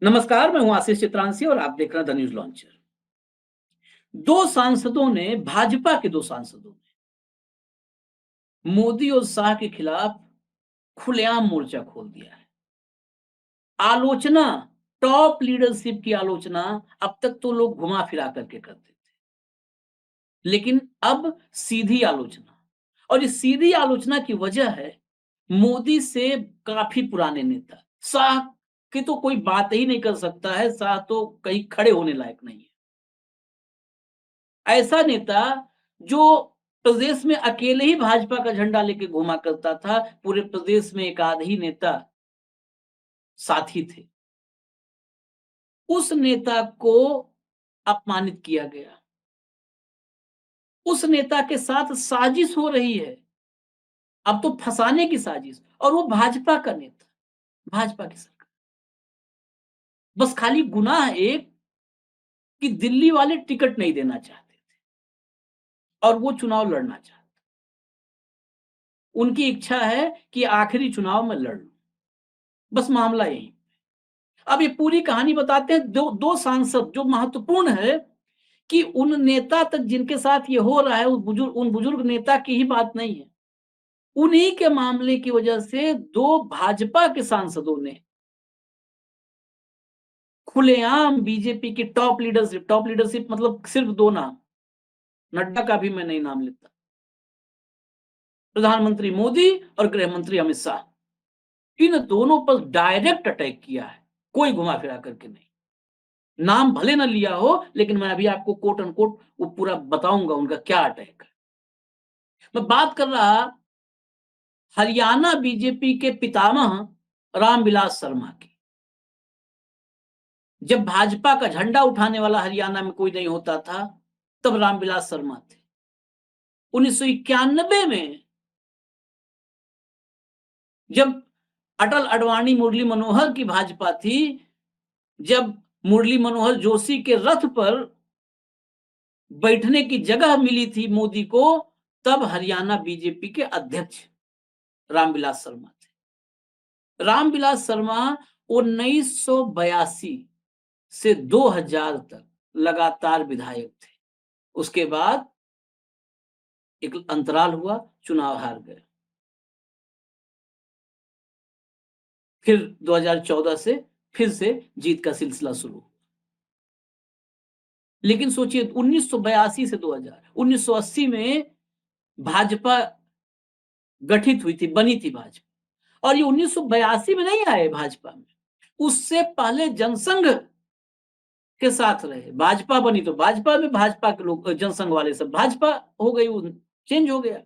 नमस्कार, मैं हूं आशीष चित्रांशी और आप देख रहे हैं द न्यूज लॉन्चर। दो सांसदों ने भाजपा के दो सांसदों ने मोदी और शाह के खिलाफ खुलेआम मोर्चा खोल दिया है। आलोचना, टॉप लीडरशिप की आलोचना अब तक तो लोग घुमा फिरा करके करते थे, लेकिन अब सीधी आलोचना। और इस सीधी आलोचना की वजह है मोदी से काफी पुराने नेता शाह की तो कोई बात ही नहीं कर सकता है। शाह तो कहीं खड़े होने लायक नहीं है। ऐसा नेता जो प्रदेश में अकेले ही भाजपा का झंडा लेके घूमा करता था, पूरे प्रदेश में एक आध ही नेता साथी थे। उस नेता को अपमानित किया गया। उस नेता के साथ साजिश हो रही है, अब तो फंसाने की साजिश, और वो भाजपा का नेता, भाजपा की सरकार। बस खाली गुनाह एक कि दिल्ली वाले टिकट नहीं देना चाहते थे और वो चुनाव लड़ना चाहते। उनकी इच्छा है कि आखिरी चुनाव में लड़ लूं, बस मामला यही। अब ये पूरी कहानी बताते हैं। दो दो सांसद, जो महत्वपूर्ण है कि उन नेता तक जिनके साथ ये हो रहा है, उन बुजुर्ग नेता की ही बात नहीं है। उन्हीं के मामले की वजह से दो भाजपा के सांसदों ने खुलेआम बीजेपी की टॉप लीडरशिप मतलब सिर्फ दो नाम, नड्डा का भी मैं नहीं नाम लेता, प्रधानमंत्री मोदी और गृह मंत्री अमित शाह, इन दोनों पर डायरेक्ट अटैक किया है, कोई घुमा फिरा करके नहीं। नाम भले ना लिया हो, लेकिन मैं अभी आपको कोट अनकोट वो पूरा बताऊंगा उनका क्या अटैक है। मैं बात कर रहा हरियाणा बीजेपी के पितामह रामविलास शर्मा की। जब भाजपा का झंडा उठाने वाला हरियाणा में कोई नहीं होता था, तब रामविलास शर्मा थे। 1991 में जब अटल अडवाणी मुरली मनोहर की भाजपा थी, जब मुरली मनोहर जोशी के रथ पर बैठने की जगह मिली थी मोदी को, तब हरियाणा बीजेपी के अध्यक्ष रामविलास शर्मा थे। रामविलास शर्मा 1982 से 2000 तक लगातार विधायक थे। उसके बाद एक अंतराल हुआ, चुनाव हार गए। फिर 2014 से फिर से जीत का सिलसिला शुरू। लेकिन सोचिए 1982 से 2000, 1980 में भाजपा गठित हुई थी, बनी थी भाजपा, और ये 1982 में नहीं आए भाजपा में, उससे पहले जनसंघ के साथ रहे। भाजपा बनी तो भाजपा में भाजपा के लोग, जनसंघ वाले सब भाजपा हो गई, चेंज हो गया।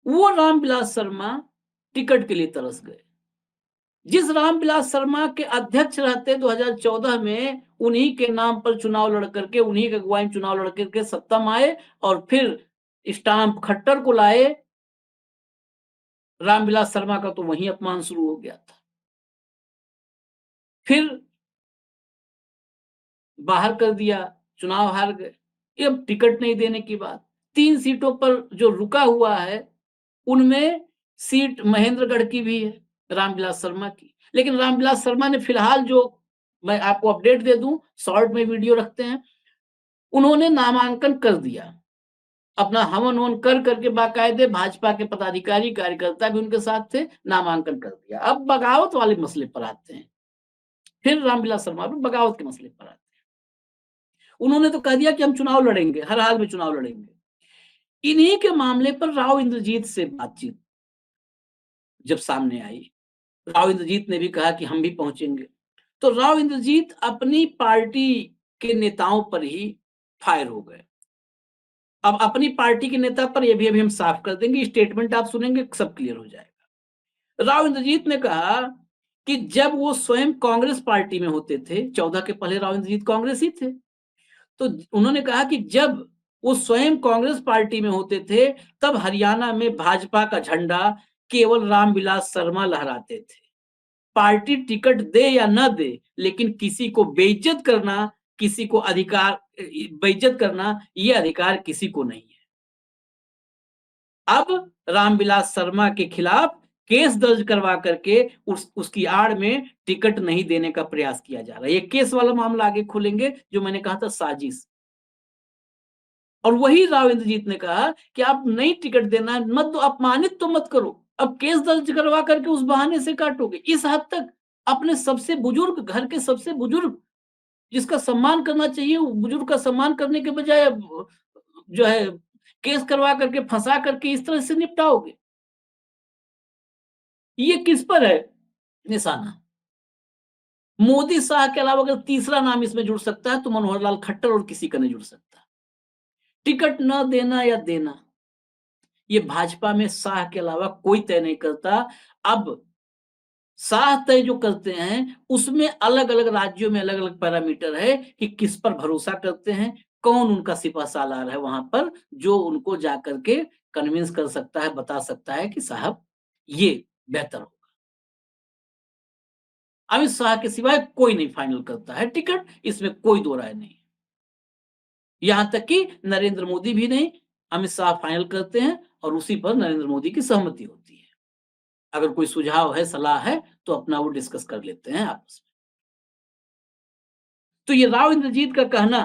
वो रामविलास शर्मा टिकट के लिए तरस गए। जिस रामविलास शर्मा के अध्यक्ष रहते 2014 में, उन्हीं के नाम पर चुनाव लड़ करके, उन्हीं के अगुवाई में चुनाव लड़ करके सत्ता में आए और फिर स्टाम्प खट्टर को लाए। रामविलास शर्मा का तो वहीं अपमान शुरू हो गया था। फिर बाहर कर दिया, चुनाव हार गए। अब टिकट नहीं देने की बात। 3 सीटों पर जो रुका हुआ है, उनमें सीट महेंद्रगढ़ की भी है, रामविलास शर्मा की। लेकिन रामविलास शर्मा ने फिलहाल, जो मैं आपको अपडेट दे दूं, शॉर्ट में वीडियो रखते हैं, उन्होंने नामांकन कर दिया। अपना हवन ववन कर करके बाकायदे भाजपा के पदाधिकारी कार्यकर्ता भी उनके साथ थे, नामांकन कर दिया। अब बगावत वाले मसले पर आते हैं। फिर रामविलास शर्मा भी बगावत के मसले पर आते हैं। उन्होंने तो कह दिया कि हम चुनाव लड़ेंगे, हर हाल में चुनाव लड़ेंगे। इन्हीं के मामले पर राव इंद्रजीत से बातचीत जब सामने आई, राव इंद्रजीत ने भी कहा कि हम भी पहुंचेंगे। तो राव इंद्रजीत अपनी पार्टी के नेताओं पर ही फायर हो गए। अब अपनी पार्टी के नेता पर ये भी अभी हम साफ कर देंगे, स्टेटमेंट आप सुनेंगे सब क्लियर हो जाएगा। राव इंद्रजीत ने कहा कि जब वो स्वयं कांग्रेस पार्टी में होते थे, 14 के पहले राव इंद्रजीत कांग्रेस ही थे, तो उन्होंने कहा कि जब वो स्वयं कांग्रेस पार्टी में होते थे, तब हरियाणा में भाजपा का झंडा केवल रामविलास शर्मा लहराते थे। पार्टी टिकट दे या न दे, लेकिन किसी को बेइज्जत करना, किसी को अधिकार बेइज्जत करना, ये अधिकार किसी को नहीं है। अब रामविलास शर्मा के खिलाफ केस दर्ज करवा करके उसकी आड़ में टिकट नहीं देने का प्रयास किया जा रहा है। ये केस वाला मामला आगे खोलेंगे, जो मैंने कहा था साजिश। और वही राव इंद्रजीत ने कहा कि आप नहीं टिकट देना है, मत दो, अपमानित तो मत करो। अब केस दर्ज करवा करके उस बहाने से काटोगे। इस हद तक अपने सबसे बुजुर्ग, घर के सबसे बुजुर्ग, जिसका सम्मान करना चाहिए, वो बुजुर्ग का सम्मान करने के बजाय जो है केस करवा करके, फंसा करके इस तरह से निपटाओगे। ये किस पर है निशाना? मोदी शाह के अलावा अगर तीसरा नाम इसमें जुड़ सकता है तो मनोहर लाल खट्टर, और किसी का नहीं जुड़ सकता। टिकट न देना या देना, ये भाजपा में शाह के अलावा कोई तय नहीं करता। अब शाह तय जो करते हैं उसमें अलग अलग राज्यों में अलग अलग पैरामीटर है कि किस पर भरोसा करते हैं, कौन उनका सिपह सालार है वहां पर, जो उनको जाकर के कन्विंस कर सकता है, बता सकता है कि साहब ये बेहतर हो। अमित शाह के सिवाय कोई नहीं फाइनल करता है टिकट, इसमें कोई दो राय नहीं। यहां तक कि नरेंद्र मोदी भी नहीं, अमित शाह फाइनल करते हैं और उसी पर नरेंद्र मोदी की सहमति होती है। अगर कोई सुझाव है, सलाह है, तो अपना वो डिस्कस कर लेते हैं आपस में। तो ये राव इंद्रजीत का कहना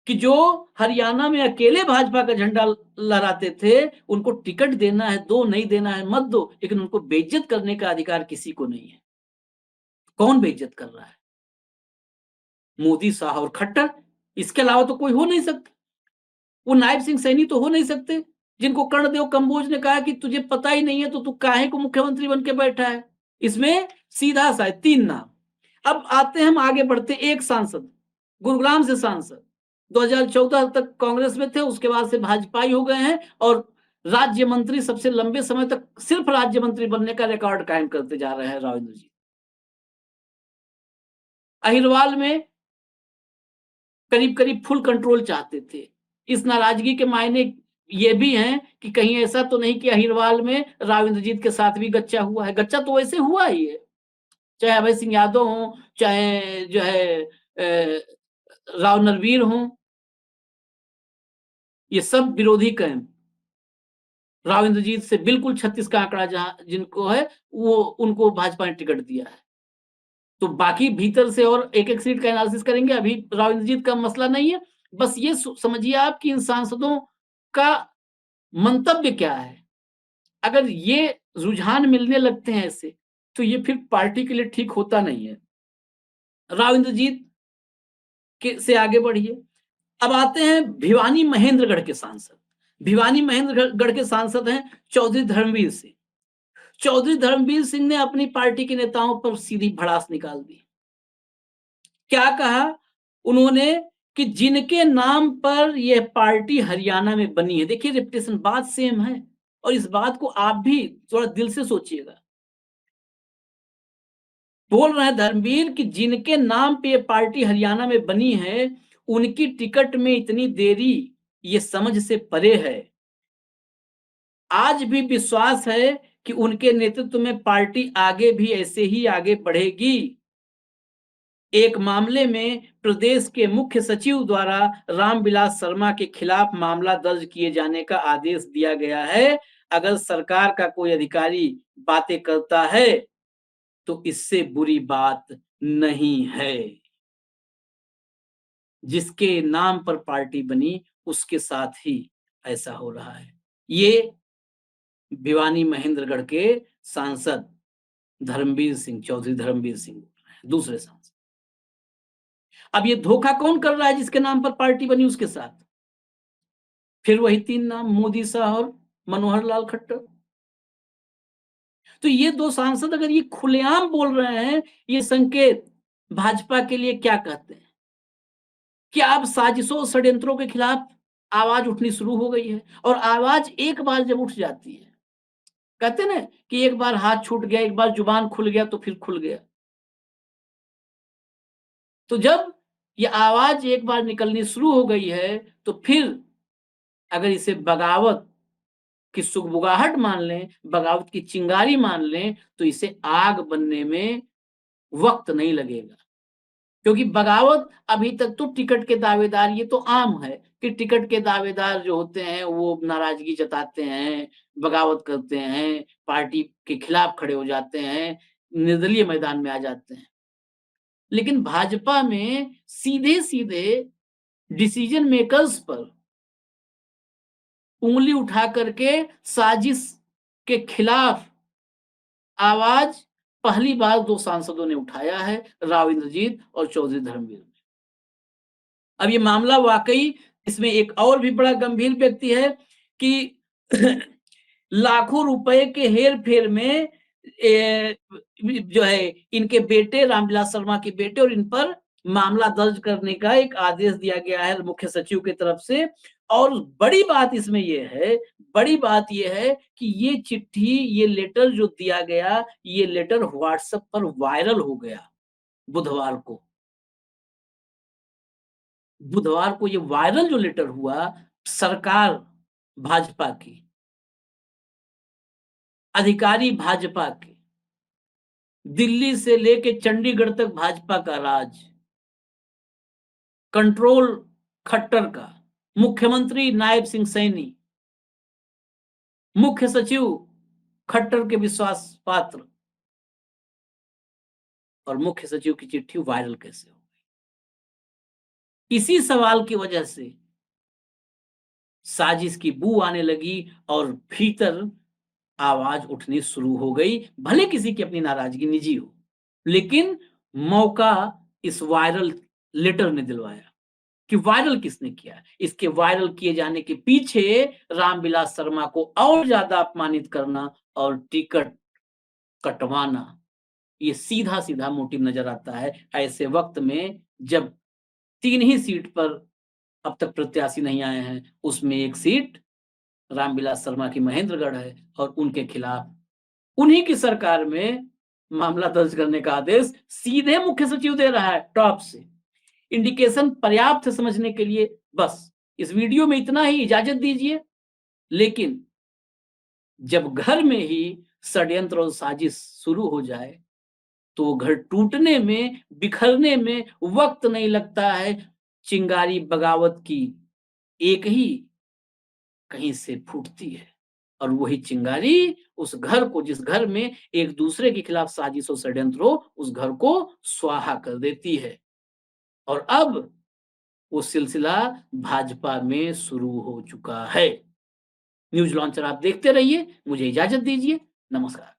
कि जो हरियाणा में अकेले भाजपा का झंडा लहराते थे, उनको टिकट देना है दो, नहीं देना है मत दो, लेकिन उनको बेइज्जत करने का अधिकार किसी को नहीं है। कौन बेइज्जत कर रहा है? मोदी, शाह और खट्टर। इसके अलावा तो कोई हो नहीं सकता। वो नायब सिंह सैनी तो हो नहीं सकते, जिनको कर्णदेव कंबोज ने कहा कि तुझे पता ही नहीं है तो तू काहे को मुख्यमंत्री बन के बैठा है। इसमें सीधा सा है, 3 नाम। अब आते हैं, हम आगे बढ़ते, एक सांसद, गुरुग्राम से सांसद, 2014 तक कांग्रेस में थे, उसके बाद से भाजपाई हो गए हैं और राज्य मंत्री, सबसे लंबे समय तक सिर्फ राज्य मंत्री बनने का रिकॉर्ड कायम करते जा रहे हैं रावेंद्र जी। अहिरवाल में करीब करीब फुल कंट्रोल चाहते थे। इस नाराजगी के मायने ये भी हैं कि कहीं ऐसा तो नहीं कि अहिरवाल में राव इंद्रजीत के साथ भी गच्चा हुआ है। गच्चा तो वैसे हुआ ही है, चाहे अभय सिंह यादव हो, चाहे जो है राव नरवीर हो, ये सब विरोधी कैंप राव इंद्रजीत से बिल्कुल 36 का आंकड़ा जहां जिनको है, वो उनको भाजपा ने टिकट दिया है। तो बाकी भीतर से और एक एक सीट का एनालिसिस करेंगे, अभी राव इंद्रजीत का मसला नहीं है। बस ये समझिए आप कि इन सांसदों का मंतव्य क्या है। अगर ये रुझान मिलने लगते हैं ऐसे, तो ये फिर पार्टी के लिए ठीक होता नहीं है। राव इंद्रजीत के से आगे बढ़िए। अब आते हैं भिवानी महेंद्रगढ़ के सांसद। भिवानी महेंद्रगढ़ के सांसद हैं चौधरी धर्मवीर सिंह। चौधरी धर्मवीर सिंह ने अपनी पार्टी के नेताओं पर सीधी भड़ास निकाल दी। क्या कहा उन्होंने कि जिनके नाम पर यह पार्टी हरियाणा में बनी है, देखिए रिपिटेशन बात सेम है, और इस बात को आप भी थोड़ा दिल से सोचिएगा। बोल रहे हैं धर्मवीर कि जिनके नाम पे ये पार्टी हरियाणा में बनी है, उनकी टिकट में इतनी देरी ये समझ से परे है। आज भी विश्वास है कि उनके नेतृत्व में पार्टी आगे भी ऐसे ही आगे बढ़ेगी। एक मामले में प्रदेश के मुख्य सचिव द्वारा रामविलास शर्मा के खिलाफ मामला दर्ज किए जाने का आदेश दिया गया है। अगर सरकार का कोई अधिकारी बातें करता है तो इससे बुरी बात नहीं है। जिसके नाम पर पार्टी बनी उसके साथ ही ऐसा हो रहा है। ये भिवानी महेंद्रगढ़ के सांसद धर्मवीर सिंह, चौधरी धर्मवीर सिंह, दूसरे सांसद। अब ये धोखा कौन कर रहा है जिसके नाम पर पार्टी बनी उसके साथ? फिर वही 3 नाम, मोदी, शाह और मनोहर लाल खट्टर। तो ये 2 सांसद अगर ये खुलेआम बोल रहे हैं, ये संकेत भाजपा के लिए क्या कहते हैं? कि अब साजिशों, षड्यंत्रों के खिलाफ आवाज उठनी शुरू हो गई है, और आवाज एक बार जब उठ जाती है, कहते हैं ना कि एक बार हाथ छूट गया, एक बार जुबान खुल गया तो फिर खुल गया। तो जब ये आवाज एक बार निकलनी शुरू हो गई है, तो फिर अगर इसे बगावत की सुगबुगाहट मान लें, बगावत की चिंगारी मान लें, तो इसे आग बनने में वक्त नहीं लगेगा। क्योंकि बगावत अभी तक तो टिकट के दावेदार, ये तो आम है कि टिकट के दावेदार जो होते हैं वो नाराजगी जताते हैं, बगावत करते हैं, पार्टी के खिलाफ खड़े हो जाते हैं, निर्दलीय मैदान में आ जाते हैं। लेकिन भाजपा में सीधे-सीधे डिसीजन मेकर्स पर उँगली उठा करके साजिश के खिलाफ आवाज पहली बार 2 सांसदों ने उठाया है, राव इंद्रजीत और चौधरी धर्मवीर ने। अब ये मामला वाक़ई, इसमें एक और भी बड़ा गंभीर व्यक्ति है कि लाखों रुपए के हेर-फेर में जो है इनके बेटे, रामविलास शर्मा के बेटे, और इन पर मामला दर्ज करने का एक आदेश दिया गया है मुख्य सचिव की तरफ से। और बड़ी बात इसमें ये है, बड़ी बात ये है कि ये चिट्ठी, ये लेटर जो दिया गया, ये लेटर व्हाट्सएप पर वायरल हो गया बुधवार को। बुधवार को ये वायरल जो लेटर हुआ, सरकार भाजपा की, अधिकारी भाजपा के, दिल्ली से लेके चंडीगढ़ तक भाजपा का राज, कंट्रोल खट्टर का, मुख्यमंत्री नायब सिंह सैनी, मुख्य सचिव खट्टर के विश्वास पात्र, और मुख्य सचिव की चिट्ठी वायरल कैसे हो गई? इसी सवाल की वजह से साजिश की बू आने लगी और भीतर आवाज उठनी शुरू हो गई, भले किसी की अपनी नाराजगी निजी हो, लेकिन मौका इस वायरल लेटर ने दिलवाया। कि वायरल किसने किया? इसके वायरल किए जाने के पीछे रामविलास शर्मा को और ज्यादा अपमानित करना और टिकट कटवाना, ये सीधा-सीधा मोटिव नजर आता है। ऐसे वक्त में जब 3 ही सीट पर अब तक प्रत्याशी नहीं आए हैं, उसमें एक सीट रामविलास शर्मा की महेंद्रगढ़ है और उनके खिलाफ उन्हीं की सरकार में मामला दर्ज करने का आदेश सीधे मुख्य सचिव दे रहा है टॉप से। इंडिकेशन पर्याप्त है समझने के लिए, बस इस वीडियो में इतना ही, इजाजत दीजिए। लेकिन जब घर में ही षड्यंत्र और साजिश शुरू हो जाए, तो घर टूटने में, बिखरने में वक्त नहीं लगता है। चिंगारी बगावत की एक ही कहीं से फूटती है, और वही चिंगारी उस घर को, जिस घर में एक दूसरे के खिलाफ साजिश और षड्यंत्र हो, उस घर को स्वाहा कर देती है। और अब वो सिलसिला भाजपा में शुरू हो चुका है। न्यूज़ लॉन्चर आप देखते रहिए। मुझे इजाज़त दीजिए। नमस्कार।